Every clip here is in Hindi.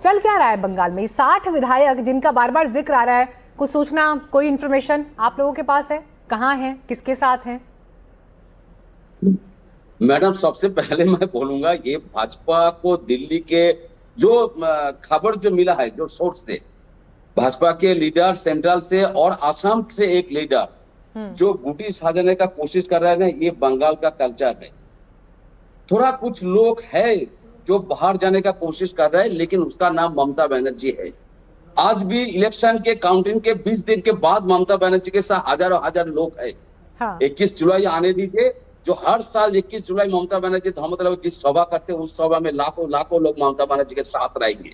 चल क्या रहा है बंगाल में? 60 विधायक जिनका बार बार जिक्र आ रहा है, कुछ सूचना, कोई इंफॉर्मेशन आप लोगों के पास है? कहाँ हैं, किसके साथ हैं? मैडम, सबसे पहले मैं बोलूंगा, ये भाजपा को दिल्ली के जो खबर जो मिला है, जो सोर्स से, भाजपा के लीडर सेंट्रल से और आसाम से एक लीडर जो गुटी साधने का कोशिश कर रहे हैं, ये बंगाल का कल्चर है। थोड़ा कुछ लोग है जो बाहर जाने का कोशिश कर रहे हैं, लेकिन उसका नाम ममता बनर्जी है। आज भी इलेक्शन के काउंटिंग के 20 दिन के बाद ममता बनर्जी के साथ हजारों हजार लोग है। हाँ। 21 जुलाई आने दीजिए, जो हर साल 21 जुलाई ममता बनर्जी मतलब जिस सभा करते हैं, उस सभा में लाखों लाखों लोग ममता बनर्जी के साथ रहेंगे।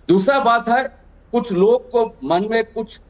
दूसरा बात है, कुछ लोग को मन में कुछ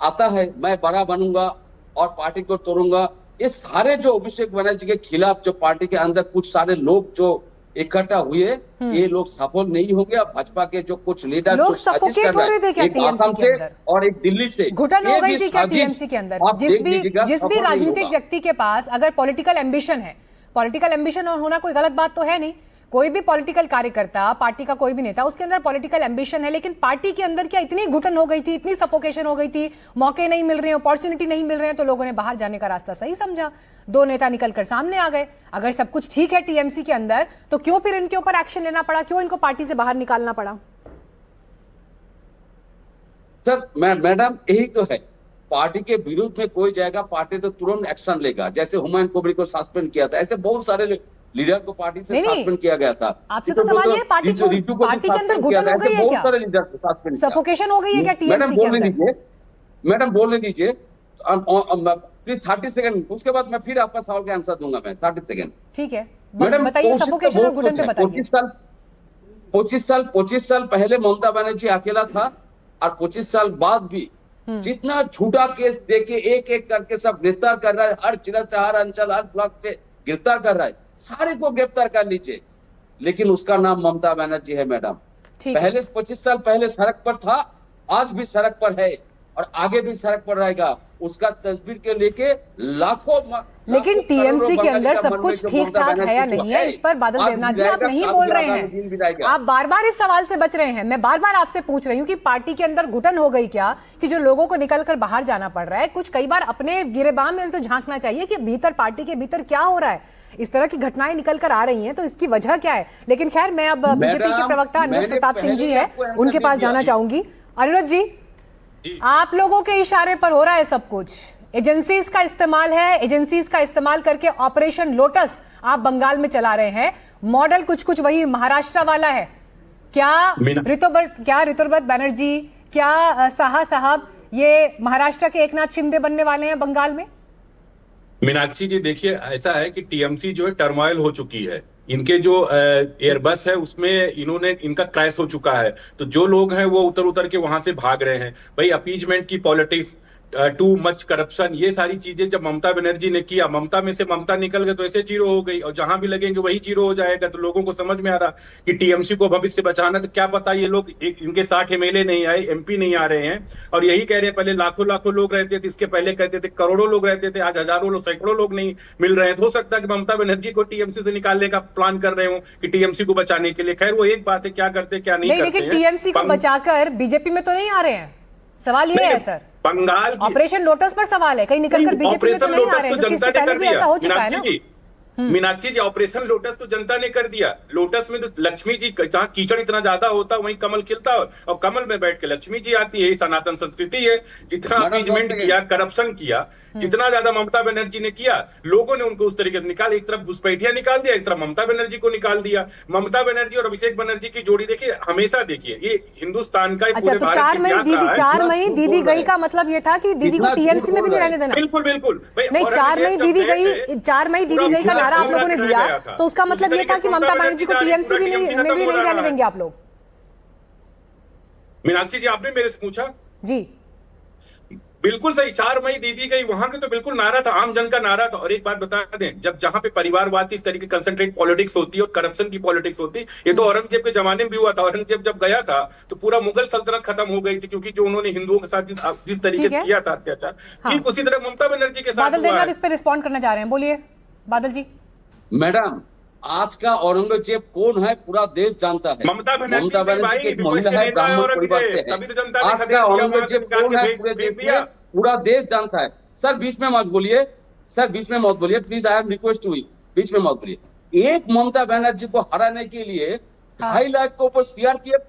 आता है, मैं बड़ा बनूंगा और पार्टी को तोड़ूंगा। ये सारे जो अभिषेक बनर्जी के खिलाफ जो पार्टी के अंदर कुछ सारे लोग जो इकट्ठा हुए, ये लोग सफल नहीं होंगे। भाजपा के जो कुछ लीडर लोग सफोकेट हो रहे थे क्या टीएमसी के अंदर? और एक दिल्ली से घुटन हो गई थी क्या टीएमसी के अंदर? जिस भी राजनीतिक व्यक्ति के पास अगर पॉलिटिकल एम्बिशन है, पॉलिटिकल एम्बिशन होना कोई गलत बात तो है नहीं, कोई भी पॉलिटिकल कार्यकर्ता, पार्टी का कोई भी नेता, उसके अंदर पॉलिटिकल एम्बिशन है, लेकिन पार्टी के अंदर क्या इतनी घुटन हो गई थी, इतनी सफोकेशन हो गई थी, मौके नहीं मिल रहे हैं, अपॉर्चुनिटी नहीं मिल रहे हैं, तो लोगों ने बाहर जाने का रास्ता सही समझा, दो नेता निकलकर सामने आ गए। अगर सब कुछ ठीक है टीएमसी के अंदर, तो क्यों फिर इनके ऊपर एक्शन लेना पड़ा? क्यों इनको पार्टी से बाहर निकालना पड़ा? सर, मैडम, यही तो है, पार्टी के विरुद्ध में कोई जाएगा, पार्टी तो तुरंत एक्शन लेगा। जैसे हुमायूं कबीर को सस्पेंड किया था, ऐसे बहुत सारे लीडर को पार्टी से सस्पेंड किया गया था। आपसे तो सवाल ये, पार्टी के अंदर घुटन हो गई है क्या? सारे लीडर को सस्पेंड, सफोकेशन हो गई है क्या टीएमसी के अंदर? मैडम बोलने दीजिए प्लीज, 30 सेकंड, उसके बाद मैं फिर आपका सवाल का आंसर दूंगा। मैं 30 सेकंड, ठीक है मैडम, बताइए सफोकेशन और घुटन पे बताइए। 25 साल पहले ममता बनर्जी अकेला था, और 25 साल बाद भी जितना झूठा केस देके एक एक करके सब गिरफ्तार कर रहा है, हर जिला से, हर अंचल, हर ब्लॉक से गिरफ्तार कर रहा है, सारे को गिरफ्तार कर लीजिए, लेकिन उसका नाम ममता बनर्जी है। मैडम, पहले 25 साल पहले सड़क पर था, आज भी सड़क पर है और आगे भी सड़क पर रहेगा। उसका तस्वीर के लेके लाखों, लेकिन टीएमसी के अंदर सब कुछ ठीक ठाक है या नहीं है, इस पर बादल देवनाथ जी आप नहीं बोल रहे हैं। आप बार बार इस सवाल से बच रहे हैं। मैं बार बार आपसे पूछ रही हूँ कि पार्टी के अंदर घुटन हो गई क्या, कि जो लोगों को निकलकर बाहर जाना पड़ रहा है? कुछ कई बार अपने गिरेबान में तो झांकना चाहिए कि भीतर, पार्टी के भीतर क्या हो रहा है। इस तरह की घटनाएं निकल कर आ रही हैं, तो इसकी वजह क्या है? लेकिन खैर, मैं अब बीजेपी के प्रवक्ता अनिरुद्ध प्रताप सिंह जी है, उनके पास जाना चाहूंगी। अनिरुद्ध जी, आप लोगों के इशारे पर हो रहा है सब कुछ, एजेंसीज का इस्तेमाल है, एजेंसीज का इस्तेमाल करके ऑपरेशन लोटस आप बंगाल में चला रहे हैं। मॉडल कुछ वही महाराष्ट्र वाला है क्या? ऋतुव्रत बनर्जी, क्या साहा साहब, ये महाराष्ट्र के एकनाथ शिंदे बनने वाले हैं बंगाल में? मीनाक्षी जी, देखिए, ऐसा है कि टीएमसी जो है टर्मोइल हो चुकी है। इनके जो एयरबस है उसमें इनका क्रैश हो चुका है, तो जो लोग हैं वो उतर के वहां से भाग रहे हैं। भाई, अपीजमेंट की पॉलिटिक्स, टू मच करप्शन, ये सारी चीजें जब ममता बनर्जी ने किया, ममता में से ममता निकल गए तो ऐसे जीरो हो गई, और जहां भी लगेंगे वही जीरो हो जाएगा। तो लोगों को समझ में आ रहा कि टीएमसी को भविष्य बचाना, तो क्या पता ये लोग, इनके 60 एमएलए नहीं आए, एमपी नहीं आ रहे हैं, और यही कह रहे हैं, पहले लाखों लोग रहते थे, इसके पहले कहते थे करोड़ों लोग रहते थे, आज हजारों लोग, सैकड़ों लोग नहीं मिल रहे हैं। तो हो सकता है कि ममता बनर्जी को टीएमसी से निकालने का प्लान कर रहे हो कि टीएमसी को बचाने के लिए। खैर, वो एक बात है, क्या करते क्या नहीं करते। लेकिन टीएमसी को बचाकर बीजेपी में तो नहीं आ रहे हैं, सवाल ये है सर। बंगाल ऑपरेशन लोटस पर सवाल है, कहीं निकलकर बीजेपी में तो नहीं आ रहे हैं, किससे पहले भी ऐसा हो चुका है ना। मीनाक्षी जी, ऑपरेशन लोटस तो जनता ने कर दिया। लोटस में तो लक्ष्मी जी, जहाँ कीचड़ इतना ज्यादा होता है वहीं कमल खिलता है, और कमल में बैठ के लक्ष्मी जी आती है। सनातन संस्कृति है। जितना अपीजमेंट किया, करप्शन किया, जितना ज्यादा ममता बनर्जी ने किया, लोगों ने उनको उस तरीके से निकाला। एक तरफ घुसपैठिया निकाल दिया, एक तरफ ममता बनर्जी को निकाल दिया। ममता बनर्जी और अभिषेक बनर्जी की जोड़ी देखिए, हमेशा देखिए, ये हिंदुस्तान का, अच्छा, तो 4 मई दीदी गई का मतलब ये था कि दीदी को टीएमसी में भी नहीं रहने देना? बिल्कुल नहीं, 4 मई दीदी गई का नारा आप लोगों ने दिया, तो उसका मतलब ये था कि ममता बनर्जी को टीएमसी भी नहीं रहने देंगे आप लोग। मीनाक्षी जी, आपने मेरे से पूछा जी, बिल्कुल सही। 4 मई दीदी गई, वहां के तो बिल्कुल नारा था, आम जन का नारा था। और एक बात बता दें, जहां पे परिवारवाद की इस तरीके कंसंट्रेट पॉलिटिक्स होती है और करप्शन की पॉलिटिक्स होती है, ये तो औरंगजेब के जमाने में भी हुआ था। औरंगजेब जब गया था तो पूरा मुगल सल्तनत खत्म हो गई थी, क्योंकि जो उन्होंने हिंदुओं के साथ जिस तरीके से किया था अत्याचार, ठीक उसी तरह ममता बनर्जी के साथ। बादल देवनाथ इस पर रिस्पॉन्ड करना चाह रहे हैं, बोलिए बादल जी। मैडम, आज का औरंगजेब कौन है पूरा देश जानता है। ममता बनर्जी भाई की एक विपक्ष महिला के है, नेता है ब्राह्मण परिवार से औरंगजेब, है। तभी तो जनता ने आज खदेड़ का दिया, औरंगजेब कौन है पूरे देश में, पूरा देश जानता है। सर बीच में मत बोलिए, सर बीच में मत बोलिए please, I am request to you, बीच में मत बोलिए। एक ममता बनर्जी को हराने के लिए 2.5 लाख के ऊपर सीआरपीएफ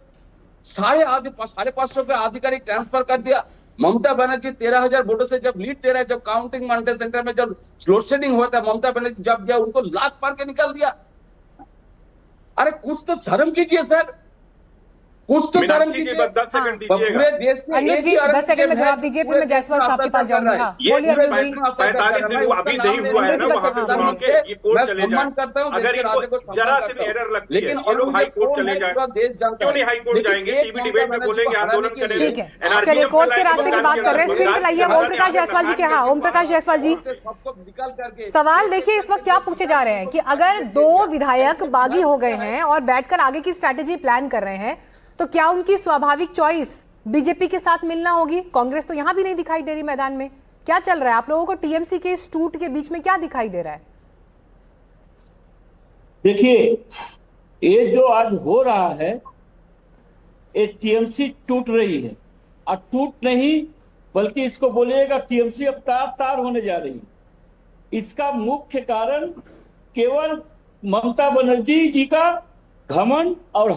550 पे आधिकारिक ट्रांसफर कर दिया। ममता बनर्जी 13,000 वोटों से जब लीड दे रहे हैं, जब काउंटिंग मॉनिटर सेंटर में जब लोड शेडिंग हुआ था, ममता बनर्जी जब गया उनको लात मार के निकाल दिया। अरे कुछ तो शर्म कीजिए सर, कुछ तो शर्म कीजिए। 10 सेकंड दीजिएगा। पूरे देश में अनुज जी 10 सेकंड में जवाब दीजिए, फिर मैं जायसवाल साहब के पास जाऊंगी। हाँ बोलिए अनुज जी। 45 दिन हुआ, अभी नहीं हुआ है ना वहां पे चुनाव के, ये कोर्ट चले जाए। अगर इनको जरा से भी एरर लगती है लेकिन ये लोग हाई कोर्ट चले जाए। क्यों नहीं हाई कोर्ट जाएंगे? टीवी डिबेट में बोलेंगे, आंदोलन करेंगे। ठीक है, चलिए कोर्ट के रास्ते की बात कर रहे हैं। स्क्रीन पर लाइए ओम प्रकाश जायसवाल जी के। हाँ ओम प्रकाश जायसवाल जी, सवाल देखिए इस वक्त क्या पूछे जा रहे हैं कि अगर 2 विधायक बागी हो गए हैं और बैठकर आगे की स्ट्रैटेजी प्लान कर रहे हैं, तो क्या उनकी स्वाभाविक चॉइस बीजेपी के साथ मिलना होगी? कांग्रेस तो यहां भी नहीं दिखाई दे रही मैदान में। क्या चल रहा है आप लोगों को टीएमसी के इस टूट के बीच में, क्या दिखाई दे रहा है? देखिए ये जो आज हो रहा है, ये टीएमसी टूट रही है, और टूट नहीं बल्कि इसको बोलिएगा टीएमसी अब तार तार होने जा रही है। इसका मुख्य कारण केवल ममता बनर्जी जी का घमंड, और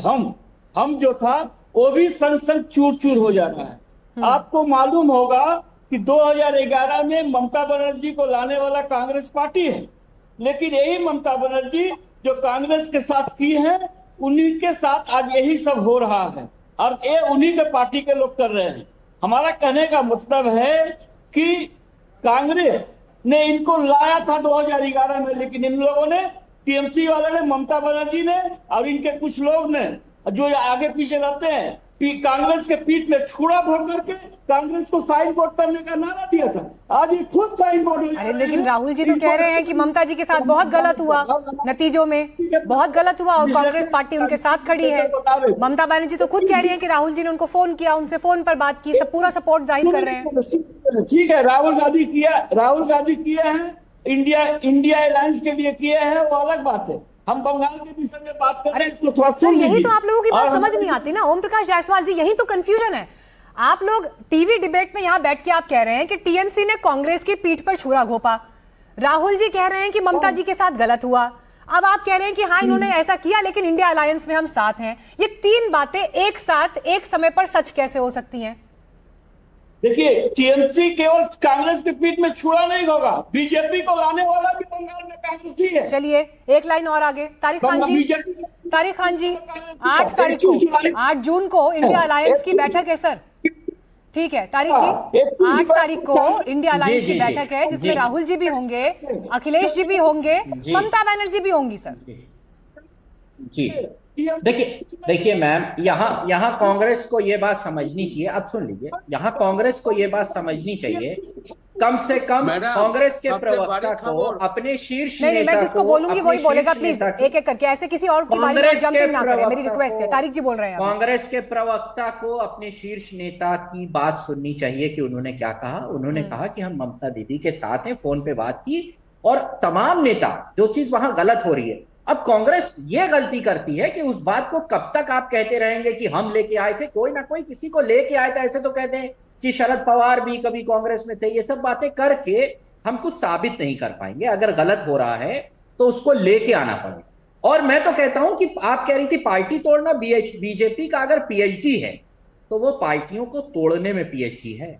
हम जो था वो भी संग संग चूर चूर हो जा रहा है। आपको मालूम होगा कि 2011 में ममता बनर्जी को लाने वाला कांग्रेस पार्टी है, लेकिन यही ममता बनर्जी जो कांग्रेस के साथ की है, उन्हीं के साथ आज यही सब हो रहा है, और ये उन्हीं के पार्टी के लोग कर रहे हैं। हमारा कहने का मतलब है कि कांग्रेस ने इनको लाया था 2011 में, लेकिन इन लोगों ने, टीएमसी वाले ने, ममता बनर्जी ने और इनके कुछ लोग ने जो आगे पीछे रहते हैं, कांग्रेस के पीठ में छुरा भोग करके कांग्रेस को साइन बोर्ड करने का नारा दिया था। आज ये खुद साइन बोर्ड। अरे लेकिन राहुल जी तो कह रहे हैं कि ममता जी के साथ बहुत गलत हुआ, नतीजों में बहुत गलत हुआ और कांग्रेस पार्टी उनके साथ खड़ी है। ममता बनर्जी तो खुद कह रही है कि राहुल जी ने उनको फोन किया, उनसे फोन पर बात की, सब पूरा सपोर्ट जाहिर कर रहे हैं। ठीक है, राहुल गांधी किए हैं, इंडिया अलायंस के लिए किए हैं, वो अलग बात है। हम बंगाल के विषय में बात कर रहे हैं। सर यही तो आप लोगों की बात समझ नहीं आती ना ओम प्रकाश जायसवाल जी, यही तो कंफ्यूजन है। आप लोग टीवी डिबेट में यहां बैठ के आप कह रहे हैं कि टीएमसी ने कांग्रेस की पीठ पर छुरा घोंपा, राहुल जी कह रहे हैं कि ममता जी के साथ गलत हुआ, अब आप कह रहे हैं कि हाँ इन्होंने ऐसा किया लेकिन इंडिया अलायंस में हम साथ हैं। ये 3 बातें एक साथ एक समय पर सच कैसे हो सकती हैं? देखिए टीएमसी केवल कांग्रेस के पीठ में छुरा नहीं होगा, बीजेपी को लाने वाला भी बंगाल में कांग्रेस ही है। चलिए एक लाइन और आगे। तारिक खान जी 8 जून को इंडिया अलायंस की बैठक है सर, ठीक है तारिक जी, 8 तारीख को इंडिया अलायंस की बैठक है जिसमें राहुल जी भी होंगे, अखिलेश जी भी होंगे, ममता बनर्जी भी होंगी सर। जी देखिए मैम, यहाँ कांग्रेस को ये बात समझनी चाहिए। अब सुन लीजिए, यहाँ कांग्रेस को ये बात समझनी चाहिए, कम से कम कांग्रेस के प्रवक्ता को अपने शीर्ष नहीं, मैं जिसको बोलूंगी वही बोलेगा, प्लीज एक एक करके, ऐसे किसी और की बारे में जंपिंग ना करें, मेरी रिक्वेस्ट है। तारिक जी बोल रहे हैं। कांग्रेस के प्रवक्ता को अपने शीर्ष नेता की बात सुननी चाहिए कि उन्होंने क्या कहा। उन्होंने कहा कि हम ममता दीदी के साथ हैं, फोन पे बात की, और तमाम नेता जो चीज वहां गलत हो रही है। अब कांग्रेस ये गलती करती है कि उस बात को कब तक आप कहते रहेंगे कि हम लेके आए थे, कोई ना कोई किसी को लेके आया था। ऐसे तो कहते हैं कि शरद पवार भी कभी कांग्रेस में थे, ये सब बातें करके हम कुछ साबित नहीं कर पाएंगे। अगर गलत हो रहा है तो उसको लेके आना पड़ेगा। और मैं तो कहता हूं कि आप कह रही थी पार्टी तोड़ना, बीजेपी का अगर पीएचडी है तो वो पार्टियों को तोड़ने में पीएचडी है,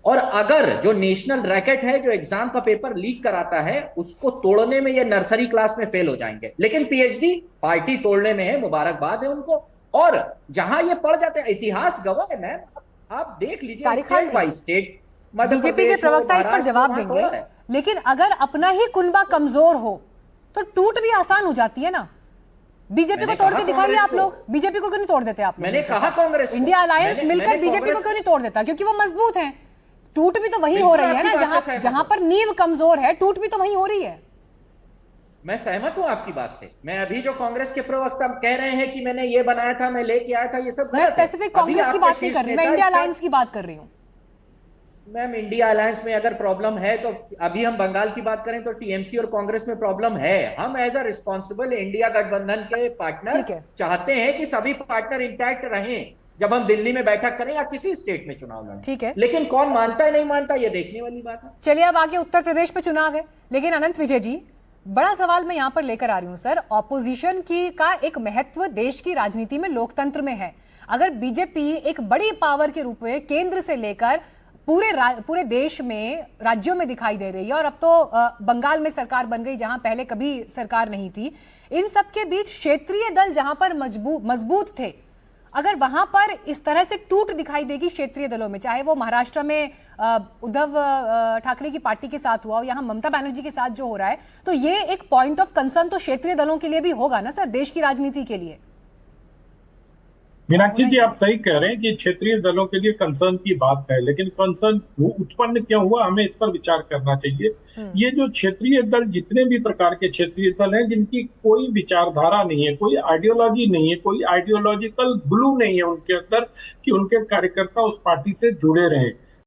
और अगर जो नेशनल रैकेट है जो एग्जाम का पेपर लीक कराता है उसको तोड़ने में ये नर्सरी क्लास में फेल हो जाएंगे, लेकिन पीएचडी पार्टी तोड़ने में है, मुबारकबाद है उनको। और जहां ये पड़ जाते हैं, इतिहास गवाह है मैम, आप देख लीजिए स्टेट बाय स्टेट। बीजेपी के प्रवक्ता इस पर जवाब देंगे, लेकिन अगर अपना ही कुनबा कमजोर हो तो टूट भी आसान हो जाती है ना। बीजेपी को तोड़ के दिखाइए आप लोग, बीजेपी को क्यों नहीं तोड़ देते आप लोग? मैंने कहा कांग्रेस, इंडिया अलायंस मिलकर बीजेपी को क्यों नहीं तोड़ देता? क्योंकि वो मजबूत है। टूट भी तो वही हो रही है ना, जहां पर नींव कमजोर है, टूट भी तो वही हो रही है। मैं सहमत हूं आपकी बात से। मैं अभी जो कांग्रेस के प्रवक्ता कह रहे हैं कि मैंने ये बनाया था, मैं लेके आया था, ये सब मैं स्पेसिफिक कांग्रेस की बात नहीं कर रही, मैं इंडिया अलायंस की बात कर रही हूं। मैम, इंडिया अलायंस में अगर प्रॉब्लम है तो अभी हम बंगाल की बात करें तो टीएमसी और कांग्रेस में प्रॉब्लम है। हम एज अ रिस्पॉन्सिबल इंडिया गठबंधन के पार्टनर ठीक है। चाहते हैं कि सभी पार्टनर इंटैक्ट रहें जब हम दिल्ली में बैठक करें या किसी स्टेट में चुनाव लड़ें। ठीक है। लेकिन कौन मानता है नहीं मानता ये देखने वाली बात है। चलिए अब आगे उत्तर प्रदेश में चुनाव है, लेकिन अनंत विजय जी, बड़ा सवाल मैं यहां पर लेकर आ रही हूं सर। ऑपोजिशन की का एक महत्व देश की राजनीति में, लोकतंत्र में है। अगर बीजेपी एक बड़ी पावर के रूप में केंद्र से लेकर पूरे देश में, राज्यों में दिखाई दे रही है, और अब तो बंगाल में सरकार बन गई जहां पहले कभी सरकार नहीं थी, इन सब के बीच क्षेत्रीय दल जहां पर मजबूत थे, अगर वहां पर इस तरह से टूट दिखाई देगी क्षेत्रीय दलों में, चाहे वो महाराष्ट्र में उद्धव ठाकरे की पार्टी के साथ हुआ हो, यहाँ ममता बनर्जी के साथ जो हो रहा है, तो ये एक पॉइंट ऑफ कंसर्न तो क्षेत्रीय दलों के लिए भी होगा ना सर, देश की राजनीति के लिए। मीनाक्षी जी, आप सही कह रहे हैं कि क्षेत्रीय दलों के लिए कंसर्न की बात है, लेकिन कंसर्न उत्पन्न क्यों हुआ, हमें इस पर विचार करना चाहिए। ये जो क्षेत्रीय दल, जितने भी प्रकार के क्षेत्रीय दल हैं, जिनकी कोई विचारधारा नहीं है, कोई आइडियोलॉजी नहीं है, कोई आइडियोलॉजिकल ग्लू नहीं है उनके अंदर कि उनके कार्यकर्ता उस पार्टी से जुड़े रहें,